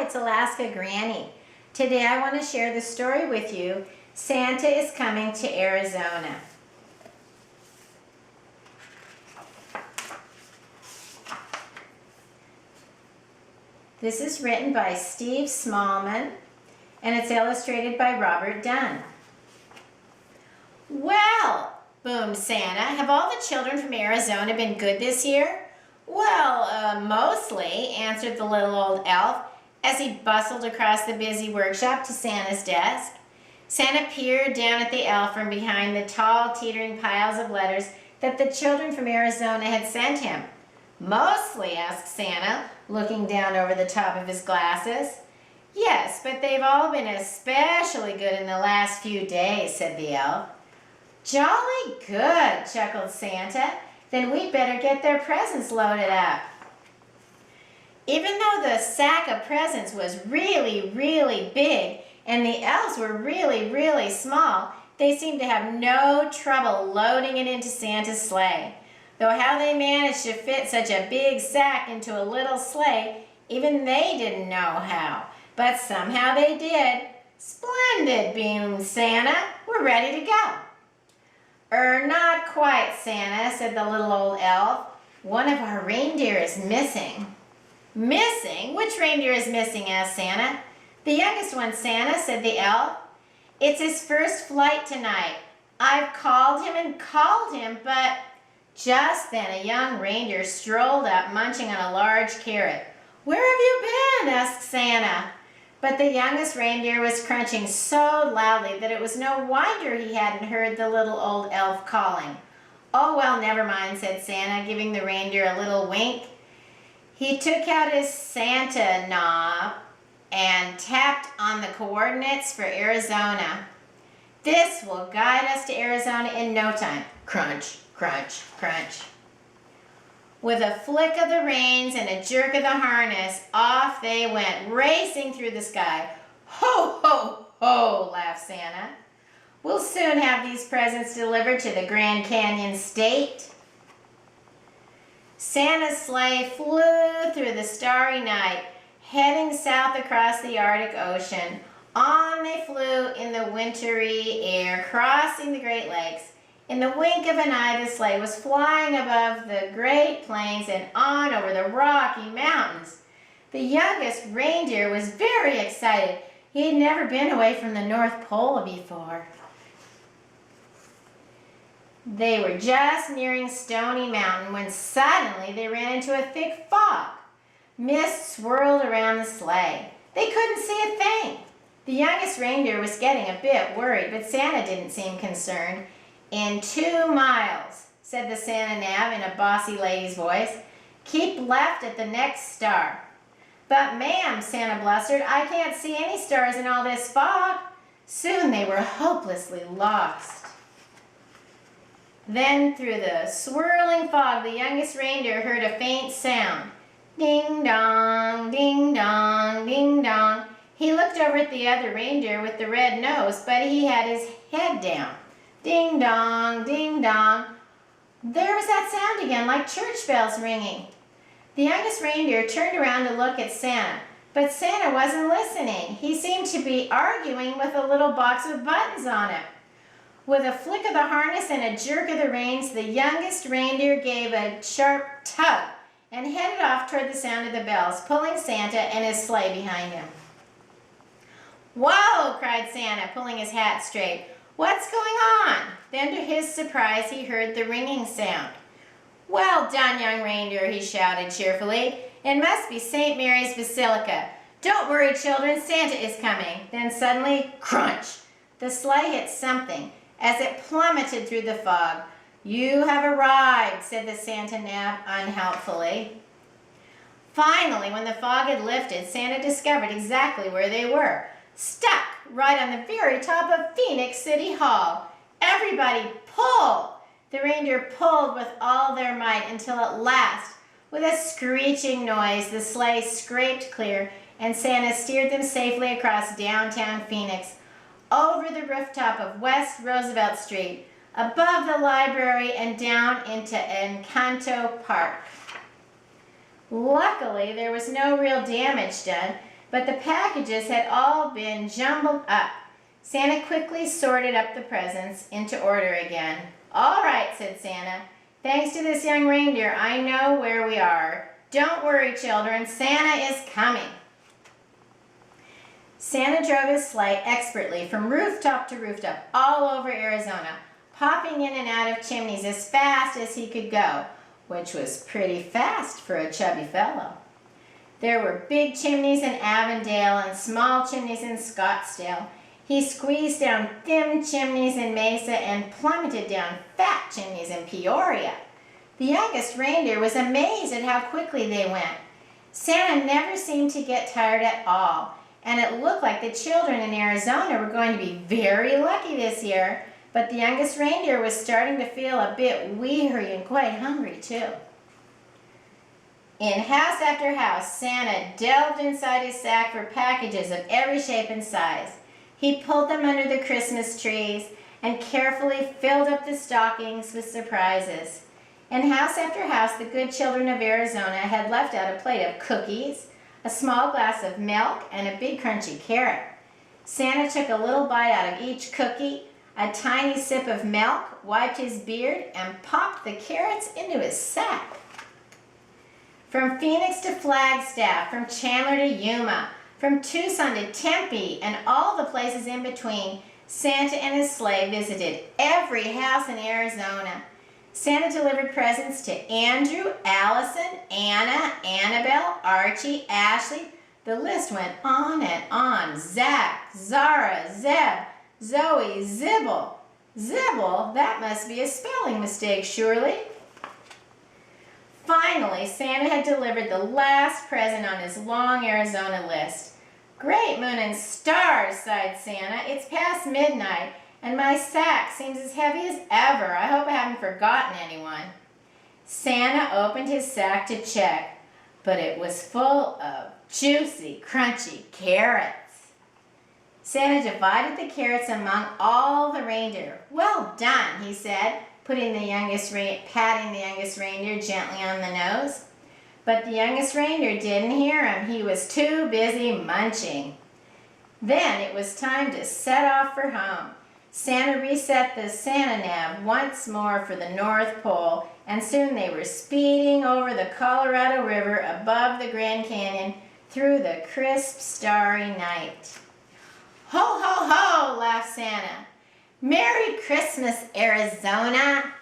it's AlaskaGranny. Today I want to share the story with you. Santa is coming to Arizona. This is written by Steve Smallman and it's illustrated by Robert Dunn. Well, boomed Santa, have all the children from Arizona been good this year? Well, mostly, answered the little old elf as he bustled across the busy workshop to Santa's desk. Santa peered down at the elf from behind the tall, teetering piles of letters that the children from Arizona had sent him. Mostly, asked Santa, looking down over the top of his glasses. Yes, but they've all been especially good in the last few days, said the elf. Jolly good, chuckled Santa. Then we'd better get their presents loaded up. Even though the sack of presents was really, really big and the elves were really, really small, they seemed to have no trouble loading it into Santa's sleigh. Though how they managed to fit such a big sack into a little sleigh, even they didn't know how. But somehow they did. Splendid, beamed Santa. We're ready to go. Not quite, Santa, said the little old elf. One of our reindeer is missing. Missing? Which reindeer is missing? Asked Santa. The youngest one, Santa, said the elf. It's his first flight tonight. I've called him and called him, but... Just then a young reindeer strolled up, munching on a large carrot. Where have you been? Asked Santa. But the youngest reindeer was crunching so loudly that it was no wonder he hadn't heard the little old elf calling. Oh, well, never mind, said Santa, giving the reindeer a little wink. He took out his Santa knob and tapped on the coordinates for Arizona. This will guide us to Arizona in no time. Crunch, crunch, crunch. With a flick of the reins and a jerk of the harness, off they went, racing through the sky. Ho, ho, ho, laughed Santa. We'll soon have these presents delivered to the Grand Canyon State. Santa's sleigh flew through the starry night, heading south across the Arctic Ocean. On they flew in the wintry air, crossing the Great Lakes. In the wink of an eye, the sleigh was flying above the Great Plains and on over the Rocky Mountains. The youngest reindeer was very excited. He had never been away from the North Pole before. They were just nearing Stony Mountain when suddenly they ran into a thick fog. Mist swirled around the sleigh. They couldn't see a thing. The youngest reindeer was getting a bit worried, but Santa didn't seem concerned. In 2 miles, said the Santa Nav in a bossy lady's voice. Keep left at the next star. But ma'am, Santa blustered, I can't see any stars in all this fog. Soon they were hopelessly lost. Then through the swirling fog, the youngest reindeer heard a faint sound. Ding dong, ding dong, ding dong. He looked over at the other reindeer with the red nose, but he had his head down. Ding dong, ding dong. There was that sound again, like church bells ringing. The youngest reindeer turned around to look at Santa, but Santa wasn't listening. He seemed to be arguing with a little box with buttons on it. With a flick of the harness and a jerk of the reins, the youngest reindeer gave a sharp tug and headed off toward the sound of the bells, pulling Santa and his sleigh behind him. Whoa, cried Santa, pulling his hat straight. What's going on? Then to his surprise, he heard the ringing sound. Well done, young reindeer, he shouted cheerfully. It must be St. Mary's Basilica. Don't worry, children, Santa is coming. Then suddenly, crunch! The sleigh hit something as it plummeted through the fog. You have arrived, said the Santa Nav unhelpfully. Finally, when the fog had lifted, Santa discovered exactly where they were. Stuck right on the very top of Phoenix City Hall. Everybody pull! The reindeer pulled with all their might until at last, with a screeching noise, the sleigh scraped clear and Santa steered them safely across downtown Phoenix, over the rooftop of West Roosevelt Street, above the library and down into Encanto Park. Luckily, there was no real damage done. but the packages had all been jumbled up. Santa quickly sorted up the presents into order again. "All right," said Santa. "Thanks to this young reindeer, I know where we are. Don't worry, children, Santa is coming." Santa drove his sleigh expertly from rooftop to rooftop all over Arizona, popping in and out of chimneys as fast as he could go, which was pretty fast for a chubby fellow. There were big chimneys in Avondale and small chimneys in Scottsdale. He squeezed down thin chimneys in Mesa and plummeted down fat chimneys in Peoria. The youngest reindeer was amazed at how quickly they went. Santa never seemed to get tired at all, and it looked like the children in Arizona were going to be very lucky this year, but the youngest reindeer was starting to feel a bit weary and quite hungry too. In house after house, Santa delved inside his sack for packages of every shape and size. He pulled them under the Christmas trees and carefully filled up the stockings with surprises. In house after house, the good children of Arizona had left out a plate of cookies, a small glass of milk, and a big crunchy carrot. Santa took a little bite out of each cookie, a tiny sip of milk, wiped his beard, and popped the carrots into his sack. From Phoenix to Flagstaff, from Chandler to Yuma, from Tucson to Tempe, and all the places in between, Santa and his sleigh visited every house in Arizona. Santa delivered presents to Andrew, Allison, Anna, Annabelle, Archie, Ashley. The list went on and on. Zach, Zara, Zeb, Zoe, Zibble. Zibble? That must be a spelling mistake, surely. Finally, Santa had delivered the last present on his long Arizona list. "Great moon and stars," sighed Santa. "It's past midnight, and my sack seems as heavy as ever. I hope I haven't forgotten anyone." Santa opened his sack to check, but it was full of juicy, crunchy carrots. Santa divided the carrots among all the reindeer. "Well done," he said, patting the youngest reindeer gently on the nose. But the youngest reindeer didn't hear him. He was too busy munching. Then it was time to set off for home. Santa reset the Santa nav once more for the North Pole, and soon they were speeding over the Colorado River above the Grand Canyon through the crisp, starry night. "Ho, ho, ho!" laughed Santa. "Merry Christmas, Arizona!"